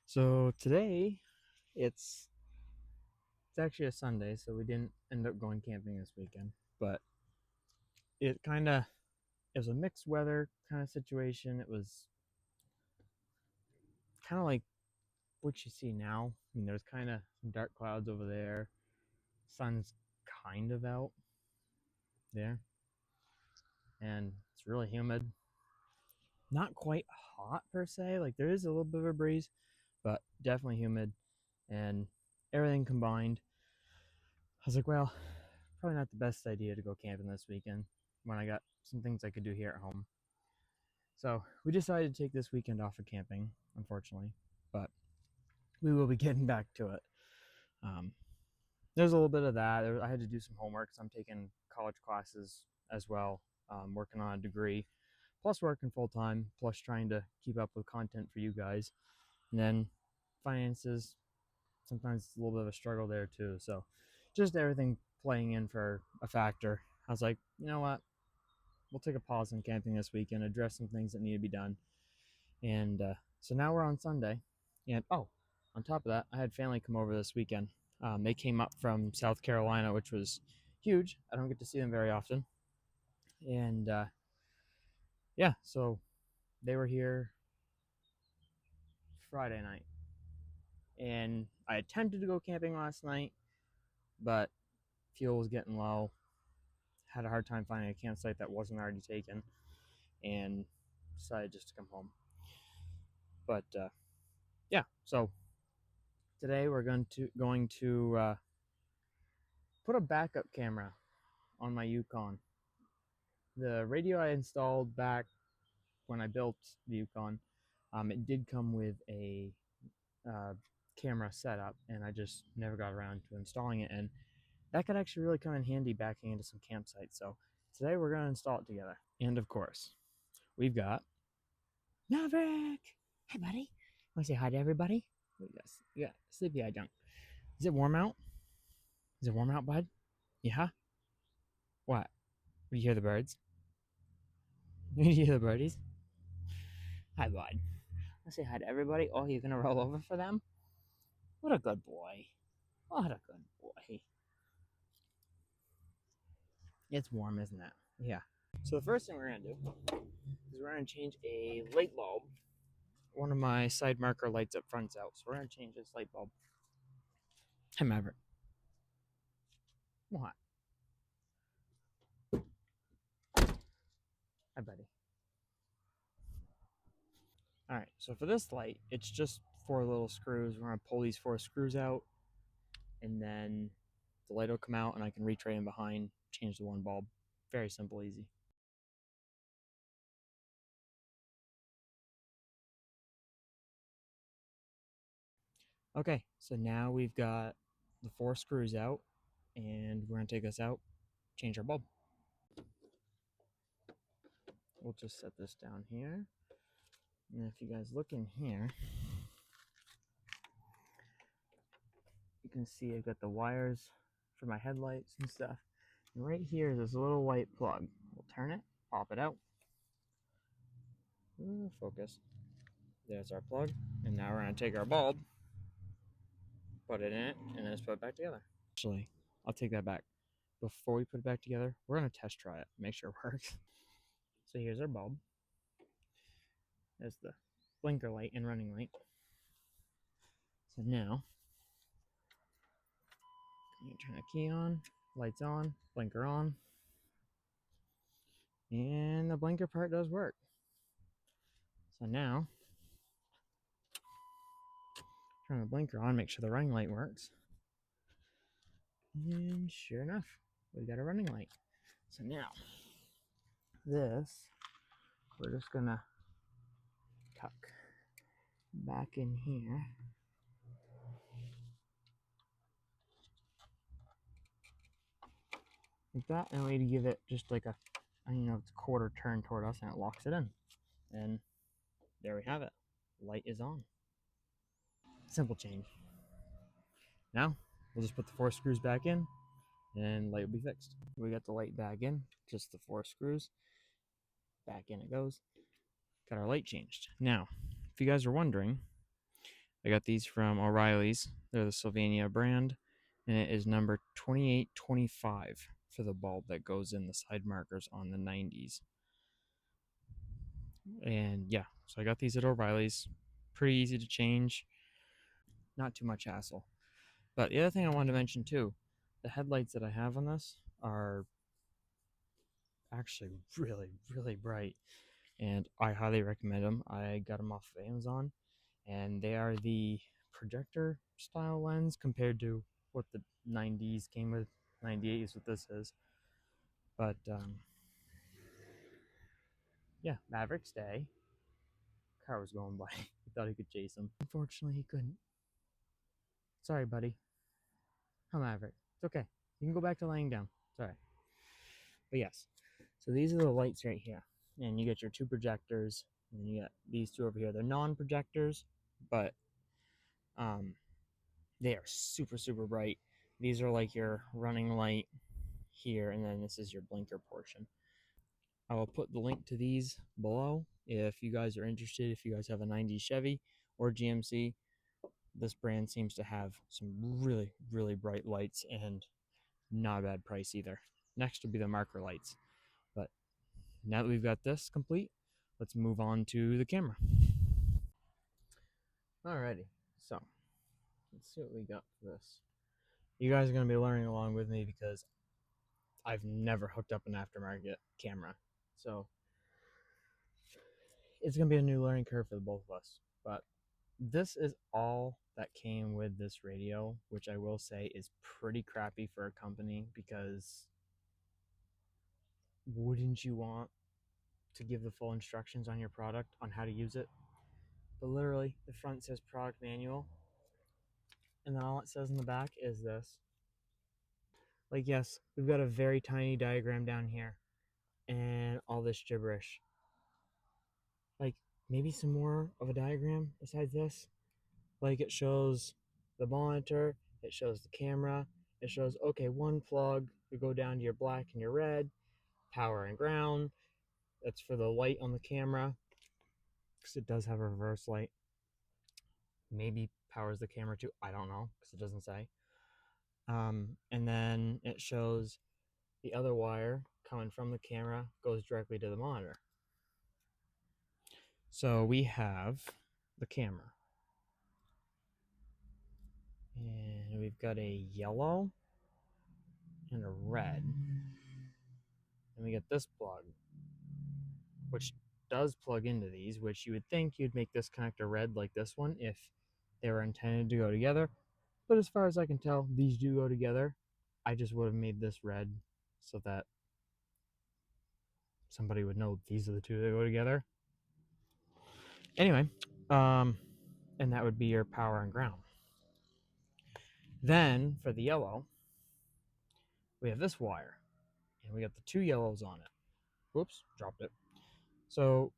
So today it's actually a Sunday, so we didn't end up going camping this weekend. But it was a mixed weather kind of situation. It was kind of like what you see now. I mean, there's kind of some dark clouds over there. Sun's kind of out there, and it's really humid. Not quite hot per se. Like there is a little bit of a breeze, but definitely humid, and everything combined. I was like, well, probably not the best idea to go camping this weekend when I got some things I could do here at home. So we decided to take this weekend off of camping, unfortunately, but we will be getting back to it. Um, there's a little bit of that. I had to do some homework, so I'm taking college classes as well, working on a degree, plus working full time, plus trying to keep up with content for you guys. And then finances, sometimes it's a little bit of a struggle there too. So just everything playing in for a factor. I was like, you know what? We'll take a pause on camping this weekend, address some things that need to be done. And so now we're on Sunday. And oh, on top of that, I had family come over this weekend. They came up from South Carolina, which was huge. I don't get to see them very often. And yeah, so they were here Friday night. And I attempted to go camping last night, but fuel was getting low. Had a hard time finding a campsite that wasn't already taken, and decided just to come home. But yeah, so today we're going to put a backup camera on my Yukon. The radio I installed back when I built the Yukon, it did come with a camera setup, and I just never got around to installing it. And that could actually really come in handy backing into some campsites. So today we're going to install it together. And of course, we've got Maverick. Hi, buddy. Want to say hi to everybody? You got sleepy eye junk. Is it warm out? Is it warm out, bud? Yeah? What? You hear the birds? You hear the birdies? Hi, bud. Want to say hi to everybody? Oh, you're going to roll over for them? What a good boy. What a good boy. It's warm, isn't it? Yeah. So the first thing we're going to do is we're going to change a light bulb. One of my side marker lights up front's out, so we're going to change this light bulb. Hi, Maverick. What? Hi, buddy. All right, so for this light, it's just 4 little screws. We're going to pull these 4 screws out, and then the light will come out, and I can reach right in behind, change the one bulb. Very simple, easy. Okay, so now we've got the 4 screws out, and we're going to take this out, change our bulb. We'll just set this down here. And if you guys look in here, you can see I've got the wires for my headlights and stuff. And right here is this little white plug. We'll turn it, pop it out. Focus. There's our plug. And now we're going to take our bulb, put it in it, and then just put it back together. Actually, I'll take that back. Before we put it back together, we're going to test try it, make sure it works. So here's our bulb. There's the blinker light and running light. So now, you turn the key on, lights on, blinker on, and the blinker part does work. So now, turn the blinker on, make sure the running light works. And sure enough, we got a running light. So now, this, we're just gonna tuck back in here. Like that, and we give it just like a, it's a quarter turn toward us, and it locks it in. And there we have it. Light is on. Simple change. Now, we'll just put the 4 screws back in, and light will be fixed. We got the light back in, just the 4 screws. Back in it goes. Got our light changed. Now, if you guys are wondering, I got these from O'Reilly's. They're the Sylvania brand, and it is number 2825 for the bulb that goes in the side markers on the 90s. And yeah, so I got these at O'Reilly's. Pretty easy to change, not too much hassle. But the other thing I wanted to mention too, the headlights that I have on this are actually really, really bright, and I highly recommend them. I got them off of Amazon, and they are the projector style lens compared to what the 90s came with. 98 is what this is. But yeah, Maverick's day. Car was going by. He thought he could chase him. Unfortunately, he couldn't. Sorry, buddy. Come, Maverick. It's okay. You can go back to laying down. It's all right. But yes, so these are the lights right here. And you get your two projectors, and then you got these two over here. They're non-projectors, but they are super, super bright. These are like your running light here, and then this is your blinker portion. I will put the link to these below if you guys are interested. If you guys have a 90s Chevy or GMC, this brand seems to have some really, really bright lights and not a bad price either. Next will be the marker lights. But now that we've got this complete, let's move on to the camera. Alrighty, so let's see what we got for this. You guys are going to be learning along with me because I've never hooked up an aftermarket camera. So it's going to be a new learning curve for the both of us. But this is all that came with this radio, which I will say is pretty crappy for a company, because wouldn't you want to give the full instructions on your product on how to use it? But literally, the front says product manual, and then all it says in the back is this. Like, yes, we've got a very tiny diagram down here and all this gibberish. Like, maybe some more of a diagram besides this. Like, it shows the monitor, it shows the camera, it shows, okay, one plug, you go down to your black and your red, power and ground. That's for the light on the camera, because it does have a reverse light. Maybe powers the camera too, I don't know, because it doesn't say. And then it shows the other wire coming from the camera goes directly to the monitor. So we have the camera, and we've got a yellow and a red, and we get this plug, which does plug into these, which you would think you'd make this connector red like this one if they were intended to go together. But as far as I can tell, these do go together. I just would have made this red so that somebody would know these are the two that go together. Anyway, and that would be your power and ground. Then for the yellow, we have this wire, and we got the two yellows on it. Whoops, dropped it. So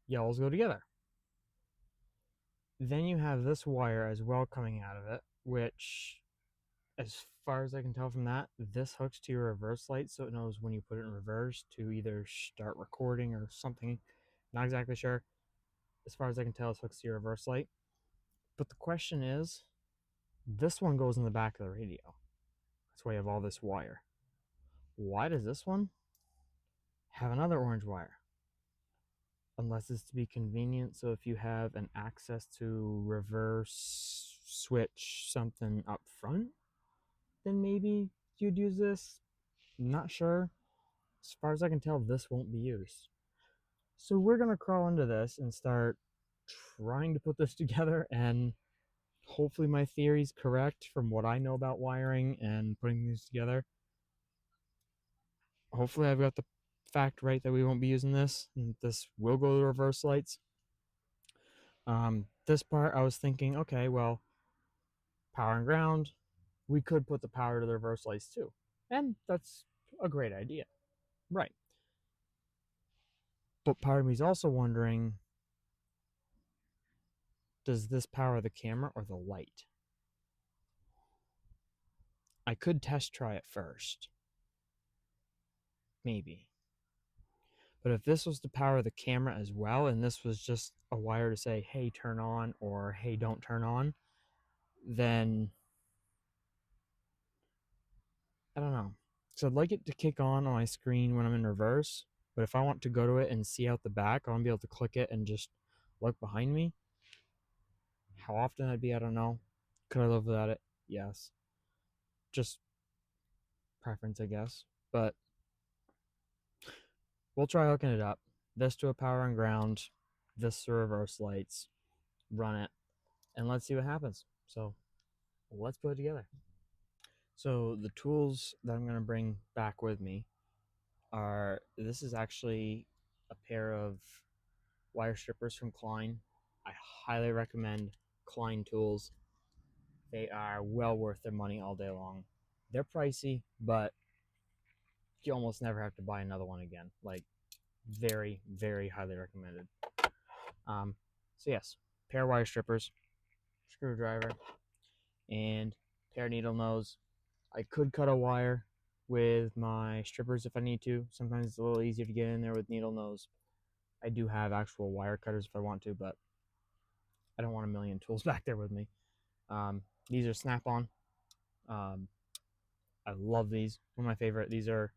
yellows go together. Then you have this wire as well coming out of it, which, as far as I can tell from that, this hooks to your reverse light, so it knows when you put it in reverse to either start recording or something. Not exactly sure. As far as I can tell, it hooks to your reverse light. But the question is, this one goes in the back of the radio. That's why you have all this wire. Why does this one have another orange wire? Unless it's to be convenient, so if you have an access to reverse switch something up front, then maybe you'd use this. Not sure. As far as I can tell, this won't be used. So we're going to crawl into this and start trying to put this together, and hopefully my theory's correct from what I know about wiring and putting these together. Hopefully I've got the fact right that we won't be using this, and this will go to reverse lights. This part I was thinking, okay, well, power and ground, we could put the power to the reverse lights too, and that's a great idea, right? But part of me is also wondering, does this power the camera or the light? I could test try it first, maybe, But if this was to power the camera as well, and this was just a wire to say, hey, turn on, or hey, don't turn on, then I don't know. So I'd like it to kick on my screen when I'm in reverse, but if I want to go to it and see out the back, I want to be able to click it and just look behind me. How often I'd be, I don't know. Could I live without it? Yes. Just preference, I guess. But we'll try hooking it up. This to a power and ground, this to reverse lights, run it, and let's see what happens. So let's put it together. So the tools that I'm going to bring back with me are, this is actually a pair of wire strippers from Klein. I highly recommend Klein tools. They are well worth their money all day long. They're pricey, but you almost never have to buy another one again. Like, very, very highly recommended. So yes, pair of wire strippers, screwdriver, and pair of needle nose. I could cut a wire with my strippers if I need to. Sometimes it's a little easier to get in there with needle nose. I do have actual wire cutters if I want to, but I don't want a million tools back there with me. These are snap-on. I love these. One of my favorite. These are,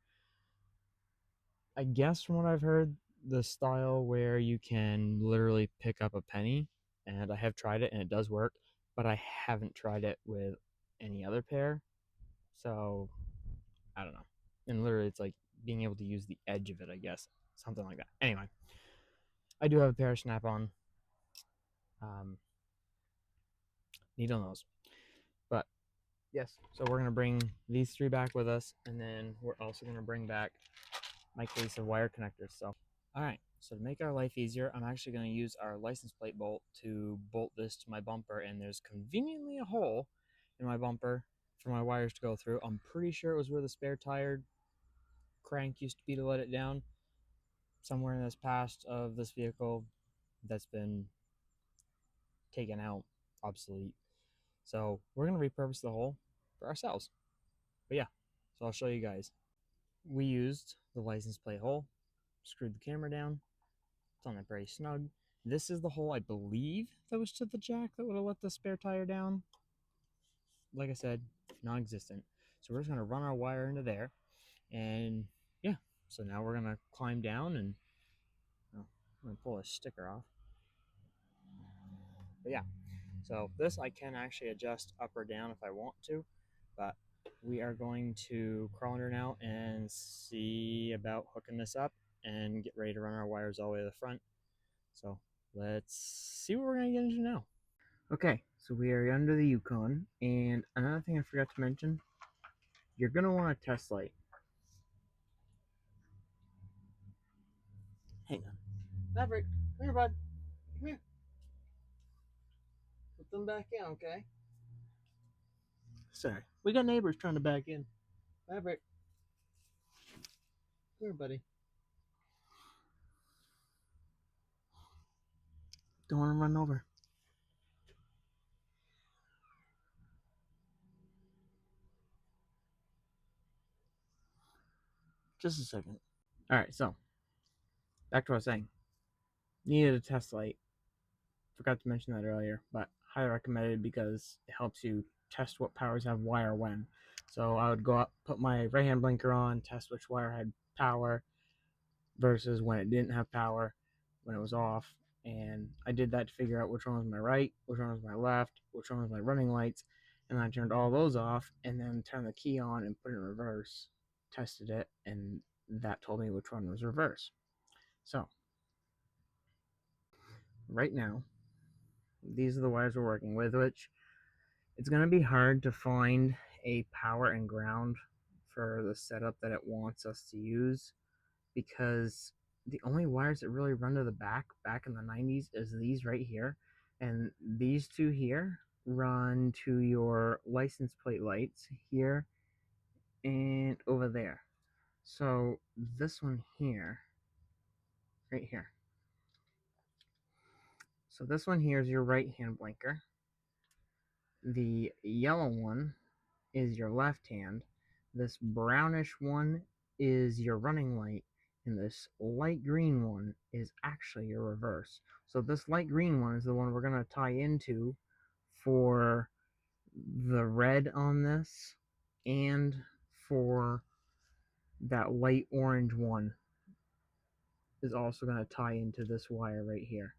I guess from what I've heard, the style where you can literally pick up a penny, and I have tried it and it does work, but I haven't tried it with any other pair, so I don't know. And literally it's like being able to use the edge of it, I guess, something like that. Anyway, I do have a pair of snap-on needle nose, but yes, so we're gonna bring these three back with us, and then we're also gonna bring back my case of wire connectors. So all right, so to make our life easier, I'm actually going to use our license plate bolt to bolt this to my bumper, and there's conveniently a hole in my bumper for my wires to go through. I'm pretty sure it was where the spare tire crank used to be to let it down. Somewhere in this past of this vehicle, that's been taken out, obsolete. So we're going to repurpose the hole for ourselves. But yeah, so I'll show you guys. We used the license plate hole, screwed the camera down. It's on there very snug. This is the hole, I believe, that was to the jack that would have let the spare tire down. Like I said, non-existent. So we're just going to run our wire into there. And yeah, so now we're going to climb down and I'm going to pull a sticker off. But yeah, so this I can actually adjust up or down if I want to. But we are going to crawl under now and see about hooking this up and get ready to run our wires all the way to the front. So let's see what we're going to get into now. Okay, so we are under the Yukon, and another thing I forgot to mention, you're going to want a test light. Hang on. Maverick, come here, bud. Come here. Put them back in, okay? Sorry. We got neighbors trying to back in. Maverick. Come here, buddy. Don't want to run over. Just a second. Alright, so, back to what I was saying. Needed a test light. Forgot to mention that earlier, but highly recommended because it helps you test what powers have wire when. So I would go up, put my right hand blinker on, test which wire had power versus when it didn't have power, when it was off. And I did that to figure out which one was my right, which one was my left, which one was my running lights. And I turned all those off and then turned the key on and put it in reverse, tested it, and that told me which one was reverse. So right now, these are the wires we're working with, which it's going to be hard to find a power and ground for the setup that it wants us to use, because the only wires that really run to the back in the 90s is these right here, and these two here run to your license plate lights here and over there. So this one here, right here, so this one here is your right hand blinker. The yellow one is your left hand. This brownish one is your running light, and this light green one is actually a reverse. So this light green one is the one we're going to tie into for the red on this, and for that light orange one is also going to tie into this wire right here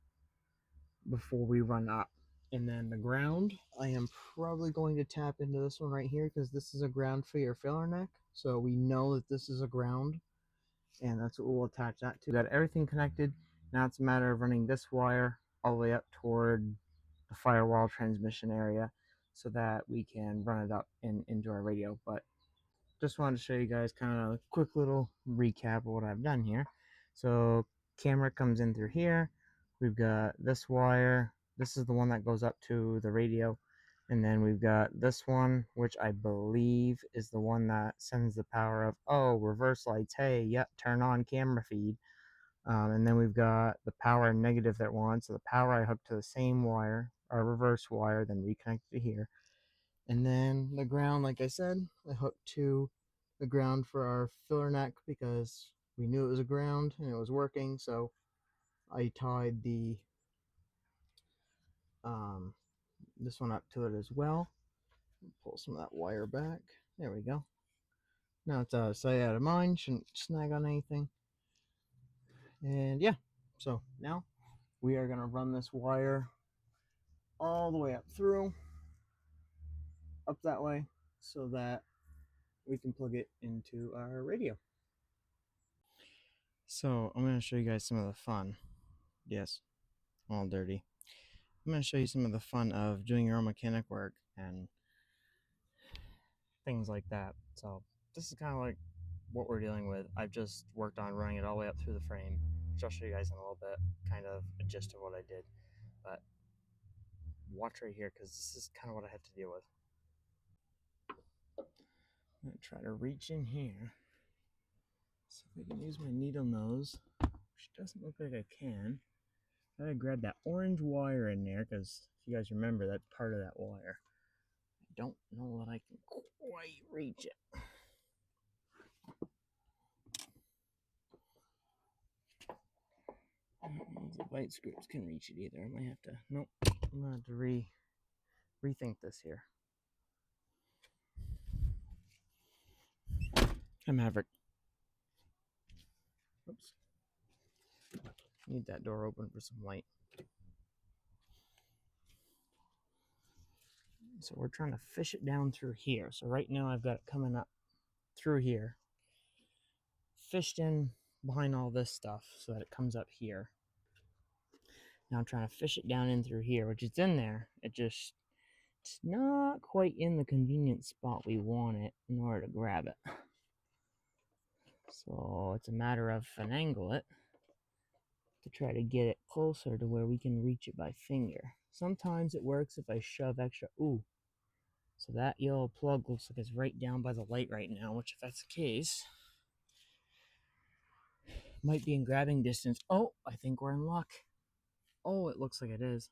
before we run up. And then the ground, I am probably going to tap into this one right here because this is a ground for your filler neck. So we know that this is a ground, and that's what we'll attach that to. Got everything connected. Now it's a matter of running this wire all the way up toward the firewall transmission area so that we can run it up and into our radio. But just wanted to show you guys kind of a quick little recap of what I've done here. So camera comes in through here. We've got this wire. This is the one that goes up to the radio. And then we've got this one, which I believe is the one that sends the power of, oh, reverse lights. Hey, yep, turn on camera feed. And then we've got the power negative that wants. So the power I hooked to the same wire, or reverse wire, then reconnected to here. And then the ground, like I said, I hooked to the ground for our filler neck because we knew it was a ground and it was working. So I tied the this one up to it as well. Pull some of that wire back. There we go. Now it's out of sight, out of mind. Shouldn't snag on anything. And yeah, so now we are going to run this wire all the way up through, up that way, so that we can plug it into our radio. So I'm going to show you guys some of the fun. Yes, all dirty. I'm going to show you some of the fun of doing your own mechanic work and things like that. So this is kind of like what we're dealing with. I've just worked on running it all the way up through the frame, which I'll show you guys in a little bit, kind of a gist of what I did. But watch right here because this is kind of what I had to deal with. I'm going to try to reach in here. See if I can use my needle nose, which doesn't look like I can. I gotta grab that orange wire in there because if you guys remember, that's part of that wire. I don't know that I can quite reach it. I don't know if the bite screws can reach it either. I might have to, nope, I'm gonna have to rethink this here. Hi, Maverick. Oops. Need that door open for some light. So we're trying to fish it down through here. So right now I've got it coming up through here, fished in behind all this stuff so that it comes up here. Now I'm trying to fish it down in through here, which is in there. It's not quite in the convenient spot we want it in order to grab it. So it's a matter of finagle it to try to get it closer to where we can reach it by finger. Sometimes it works if I shove extra. Ooh. So that yellow plug looks like it's right down by the light right now, which if that's the case, might be in grabbing distance. Oh, I think we're in luck. Oh, it looks like it is.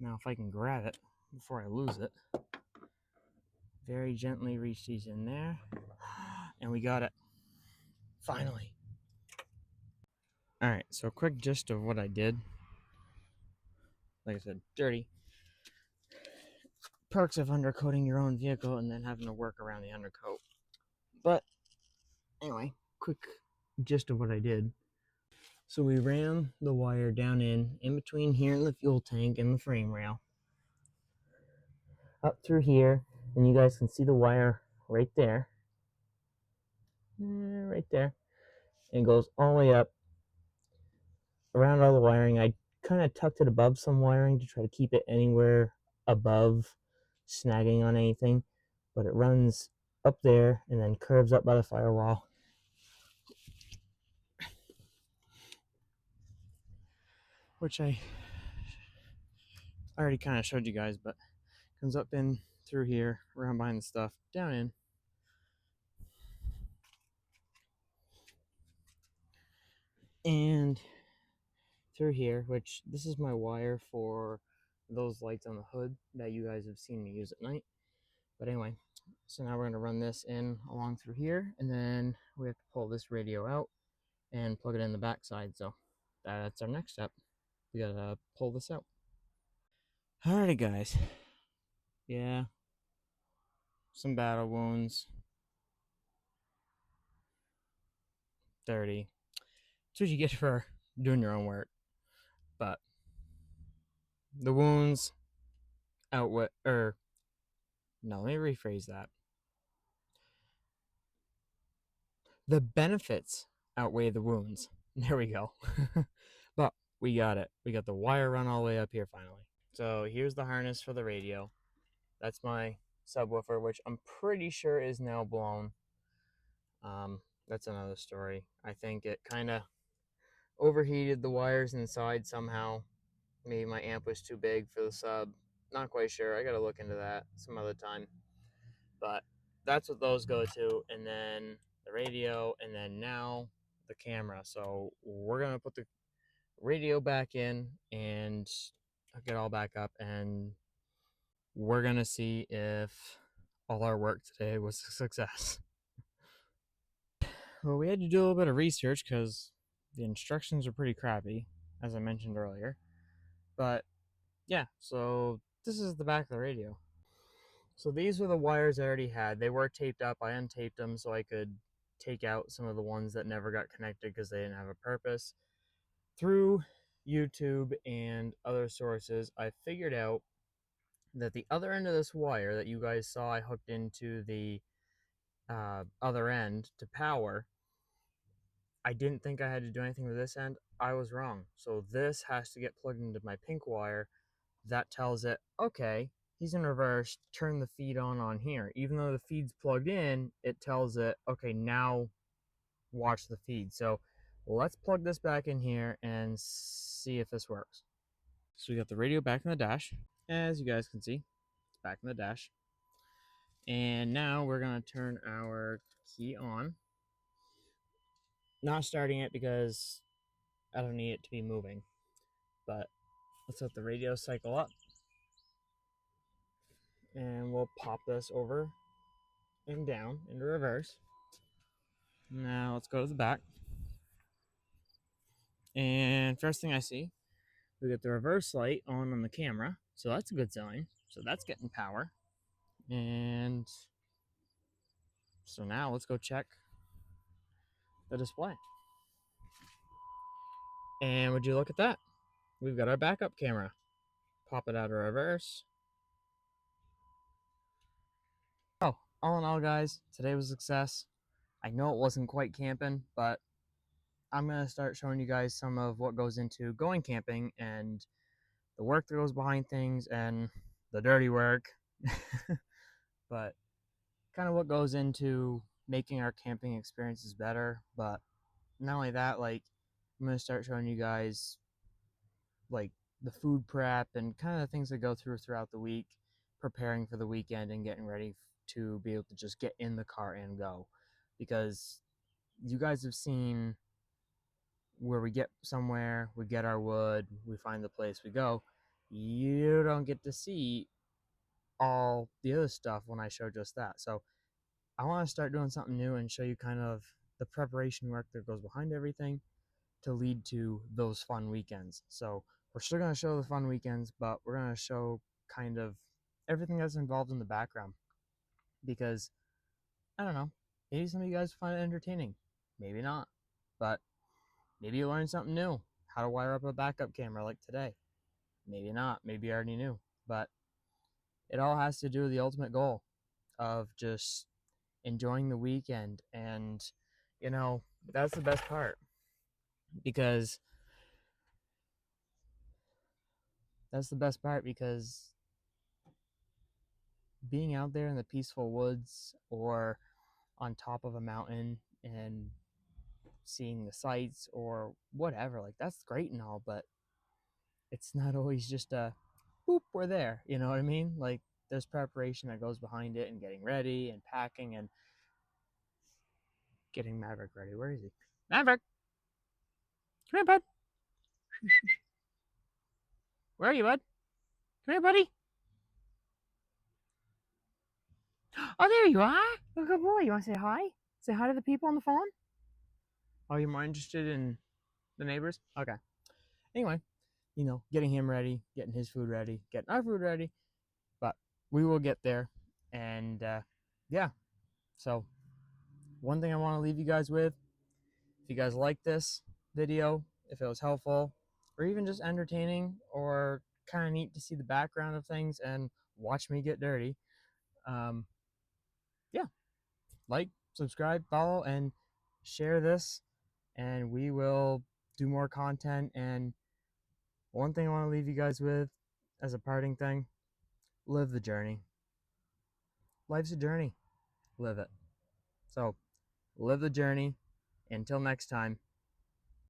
Now if I can grab it before I lose it, very gently reach these in there, and we got it. Finally. Alright, so a quick gist of what I did. Like I said, dirty. Perks of undercoating your own vehicle and then having to work around the undercoat. But anyway, quick gist of what I did. So we ran the wire down in between here and the fuel tank and the frame rail. Up through here, and you guys can see the wire right there. Right there. And it goes all the way up around all the wiring. I kind of tucked it above some wiring to try to keep it anywhere above snagging on anything, but it runs up there and then curves up by the firewall, which I already kind of showed you guys, but comes up in through here, around behind the stuff, down in, and through here, which this is my wire for those lights on the hood that you guys have seen me use at night. But anyway, so now we're going to run this in along through here, and then we have to pull this radio out and plug it in the backside. So that's our next step. We gotta pull this out. Alrighty, guys. Yeah, some battle wounds. 30. That's what you get for doing your own work. But the wounds outweigh, or no, let me rephrase that. The benefits outweigh the wounds. There we go. But we got it. We got the wire run all the way up here finally. So here's the harness for the radio. That's my subwoofer, which I'm pretty sure is now blown. That's another story. I think it kind of overheated the wires inside somehow. Maybe my amp was too big for the sub. Not quite sure. I gotta look into that some other time. But that's what those go to, and then the radio, and then now the camera. So we're gonna put the radio back in and hook it all back up, and we're gonna see if all our work today was a success. Well, we had to do a little bit of research because the instructions are pretty crappy, as I mentioned earlier. But yeah, so this is the back of the radio. So these were the wires I already had. They were taped up. I untaped them so I could take out some of the ones that never got connected because they didn't have a purpose. Through YouTube and other sources, I figured out that the other end of this wire that you guys saw I hooked into the other end to power, I didn't think I had to do anything with this end. I was wrong. So this has to get plugged into my pink wire. That tells it, okay, he's in reverse, turn the feed on here. Even though the feed's plugged in, it tells it, okay, now watch the feed. So let's plug this back in here and see if this works. So we got the radio back in the dash. As you guys can see, it's back in the dash. And now we're gonna turn our key on. Not starting it because I don't need it to be moving, but let's let the radio cycle up. And we'll pop this over and down into reverse. Now let's go to the back. And first thing I see, we get the reverse light on the camera. So that's a good sign. So that's getting power. And so now let's go check the display. And would you look at that? We've got our backup camera. Pop it out of reverse. Oh, all in all, guys, today was a success. I know it wasn't quite camping, but I'm going to start showing you guys some of what goes into going camping and the work that goes behind things and the dirty work. But kind of what goes into making our camping experiences better. But not only that, like, I'm going to start showing you guys like the food prep and kind of the things that go throughout the week, preparing for the weekend and getting ready to be able to just get in the car and go. Because you guys have seen where we get somewhere, we get our wood, we find the place, we go. You don't get to see all the other stuff when I show just that. So I want to start doing something new and show you kind of the preparation work that goes behind everything to lead to those fun weekends. So we're still going to show the fun weekends, but we're going to show kind of everything that's involved in the background. Because, I don't know, maybe some of you guys find it entertaining. Maybe not. But maybe you learned something new. How to wire up a backup camera like today. Maybe not. Maybe you already knew. But it all has to do with the ultimate goal of just enjoying the weekend. And, you know, that's the best part. Because being out there in the peaceful woods or on top of a mountain and seeing the sights or whatever, like, that's great and all, but it's not always just a boop, we're there. You know what I mean? Like, there's preparation that goes behind it and getting ready and packing and getting Maverick ready. Where is he? Maverick! Come here, bud. Where are you, bud? Come here, buddy. Oh, there you are. Good boy. You want to say hi? Say hi to the people on the phone? Oh, you're more interested in the neighbors? Okay. Anyway, you know, getting him ready, getting his food ready, getting our food ready, but we will get there. And yeah, so one thing I want to leave you guys with, if you guys like this video, if it was helpful, or even just entertaining, or kind of neat to see the background of things and watch me get dirty, yeah, like, subscribe, follow, and share this, and we will do more content. And one thing I want to leave you guys with as a parting thing, live the journey. Life's a journey. Live it. So, live the journey. Until next time.